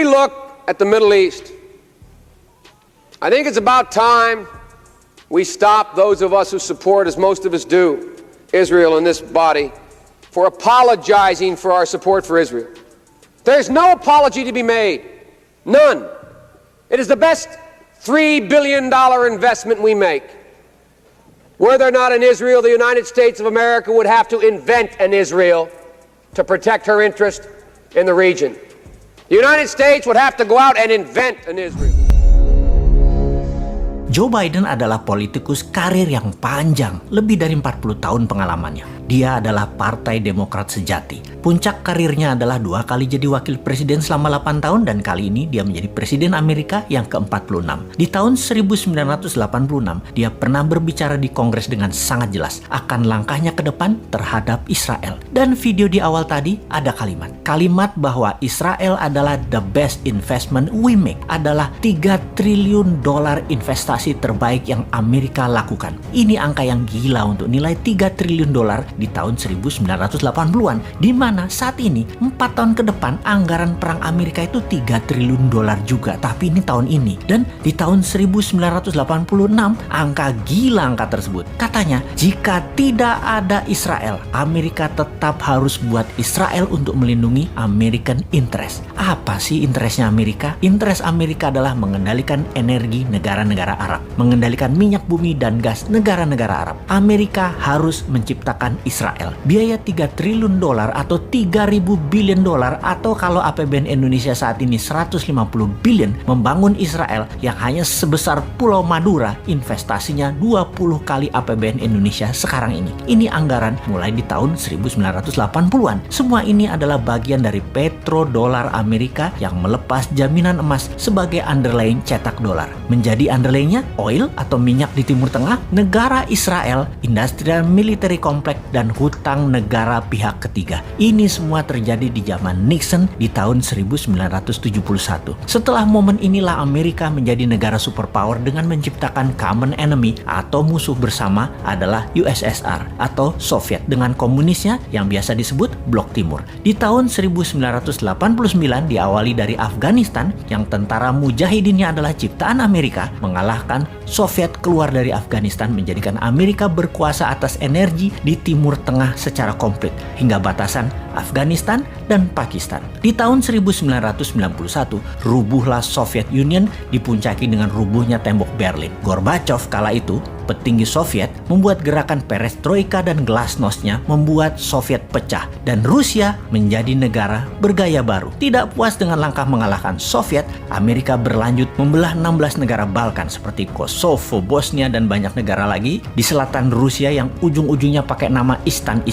We look at the Middle East. I think it's about time we stop, those of us who support, as most of us do, Israel in this body, for apologizing for our support for Israel. There's no apology to be made. None. It is the best $3 billion investment we make. Were there not an Israel, the United States of America would have to invent an Israel to protect her interest in the region. The United States would have to go out and invent an Israel. Joe Biden adalah politikus karir yang panjang, lebih dari 40 tahun pengalamannya. Dia adalah Partai Demokrat sejati. Puncak karirnya adalah 2 kali jadi wakil presiden selama 8 tahun dan kali ini dia menjadi presiden Amerika yang ke-46. Di tahun 1986, dia pernah berbicara di Kongres dengan sangat jelas akan langkahnya ke depan terhadap Israel. Dan video di awal tadi ada kalimat bahwa Israel adalah the best investment we make, adalah $3 triliun investasi terbaik yang Amerika lakukan. Ini angka yang gila untuk nilai $3 triliun di tahun 1980-an, di mana saat ini 4 tahun ke depan anggaran perang Amerika itu $3 triliun juga, tapi ini tahun ini. Dan di tahun 1986 angka gila angka tersebut. Katanya jika tidak ada Israel, Amerika tetap harus buat Israel untuk melindungi American interest. Apa sih interestnya Amerika? Interest Amerika adalah mengendalikan energi negara-negara Arab, mengendalikan minyak bumi dan gas negara-negara Arab. Amerika harus menciptakan Israel. Biaya $3 triliun atau 3.000 billion atau kalau APBN Indonesia saat ini 150 billion membangun Israel yang hanya sebesar Pulau Madura, investasinya 20 kali APBN Indonesia sekarang ini. Ini anggaran mulai di tahun 1980-an. Semua ini adalah bagian dari petrodolar Amerika yang melepas jaminan emas sebagai underlying cetak dolar. Menjadi underlyingnya oil atau minyak di Timur Tengah, negara Israel, industrial military complex, dan hutang negara pihak ketiga. Ini semua terjadi di zaman Nixon di tahun 1971. Setelah momen inilah Amerika menjadi negara superpower dengan menciptakan common enemy atau musuh bersama adalah USSR atau Soviet dengan komunisnya yang biasa disebut Blok Timur. Di tahun 1989 diawali dari Afghanistan yang tentara mujahidinnya adalah ciptaan Amerika, mengalahkan Soviet keluar dari Afghanistan, menjadikan Amerika berkuasa atas energi di Timur Tengah secara komplit hingga batasan Afghanistan dan Pakistan. Di tahun 1991 rubuhlah Soviet Union dipuncaki dengan rubuhnya tembok Berlin. Gorbachev kala itu petinggi Soviet membuat gerakan perestroika dan glasnostnya membuat Soviet pecah dan Rusia menjadi negara bergaya baru. Tidak puas dengan langkah mengalahkan Soviet, Amerika berlanjut membelah 16 negara Balkan seperti Kosovo, Bosnia, dan banyak negara lagi di selatan Rusia yang ujung-ujungnya pakai nama Istan.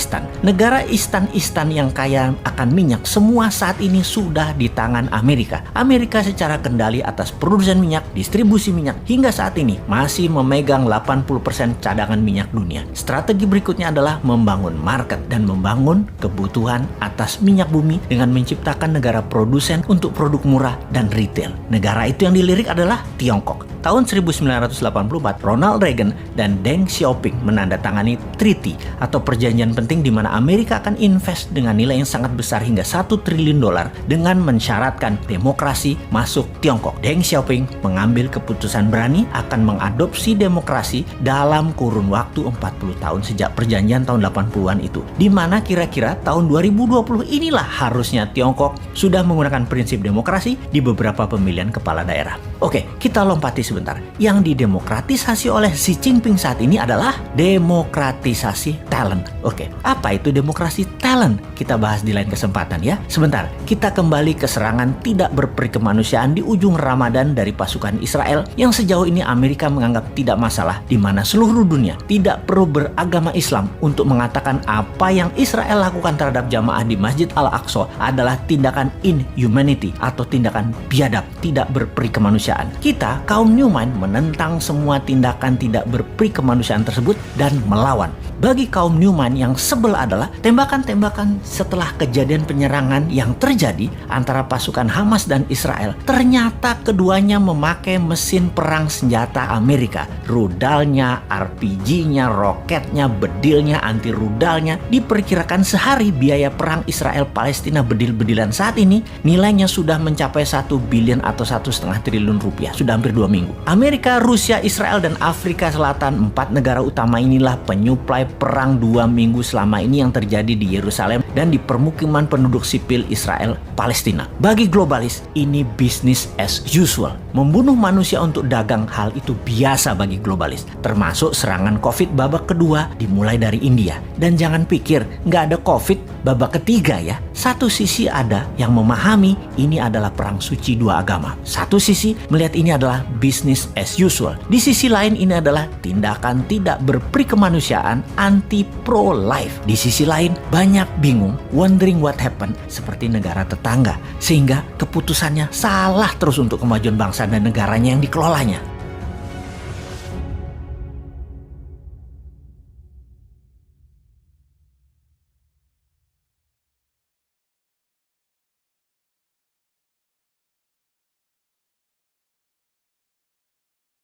Negara Istan yang kaya akan minyak semua saat ini sudah di tangan Amerika. Amerika secara kendali atas produsen minyak, distribusi minyak hingga saat ini masih memegang 80% cadangan minyak dunia. Strategi berikutnya adalah membangun market dan membangun kebutuhan atas minyak bumi dengan menciptakan negara produsen untuk produk murah dan retail. Negara itu yang dilirik adalah Tiongkok. Tahun 1984, Ronald Reagan dan Deng Xiaoping menandatangani treaty atau perjanjian penting di mana Amerika akan invest dengan nilai yang sangat besar hingga $1 triliun dengan mensyaratkan demokrasi masuk Tiongkok. Deng Xiaoping mengambil keputusan berani akan mengadopsi demokrasi dalam kurun waktu 40 tahun sejak perjanjian tahun 80-an itu. Di mana kira-kira tahun 2020 inilah harusnya Tiongkok sudah menggunakan prinsip demokrasi di beberapa pemilihan kepala daerah. Oke, kita lompati sebentar. Yang didemokratisasi oleh Xi Jinping saat ini adalah demokratisasi talent. Oke, apa itu demokrasi talent? Kita bahas di lain kesempatan ya. Sebentar, kita kembali ke serangan tidak berperi kemanusiaan di ujung Ramadan dari pasukan Israel yang sejauh ini Amerika menganggap tidak masalah, di mana seluruh dunia tidak perlu beragama Islam untuk mengatakan apa yang Israel lakukan terhadap jamaah di Masjid Al-Aqsa adalah tindakan inhumanity atau tindakan biadab, tidak berperi kemanusiaan. Kita, kaum Newman menentang semua tindakan tidak berperi kemanusiaan tersebut dan melawan. Bagi kaum Newman yang sebel adalah tembakan-tembakan setelah kejadian penyerangan yang terjadi antara pasukan Hamas dan Israel. Ternyata keduanya memakai mesin perang senjata Amerika. Rudalnya, RPG-nya, roketnya, bedilnya, anti rudalnya. Diperkirakan sehari biaya perang Israel-Palestina bedil-bedilan saat ini nilainya sudah mencapai 1 billion atau 1,5 triliun rupiah. Sudah hampir 2 minggu. Amerika, Rusia, Israel, dan Afrika Selatan, 4 negara utama inilah penyuplai perang 2 minggu selama ini yang terjadi di Yerusalem dan di permukiman penduduk sipil Israel Palestina. Bagi globalis, ini business as usual. Membunuh manusia untuk dagang, hal itu biasa bagi globalis. Termasuk serangan COVID babak kedua dimulai dari India. Dan jangan pikir nggak ada COVID babak ketiga ya. Satu sisi ada yang memahami ini adalah perang suci dua agama. Satu sisi melihat ini adalah business as usual. Di sisi lain ini adalah tindakan tidak berperi kemanusiaan anti pro-life. Di sisi lain banyak bingung, wondering what happened seperti negara tetangga. Sehingga keputusannya salah terus untuk kemajuan bangsa dan negaranya yang dikelolanya.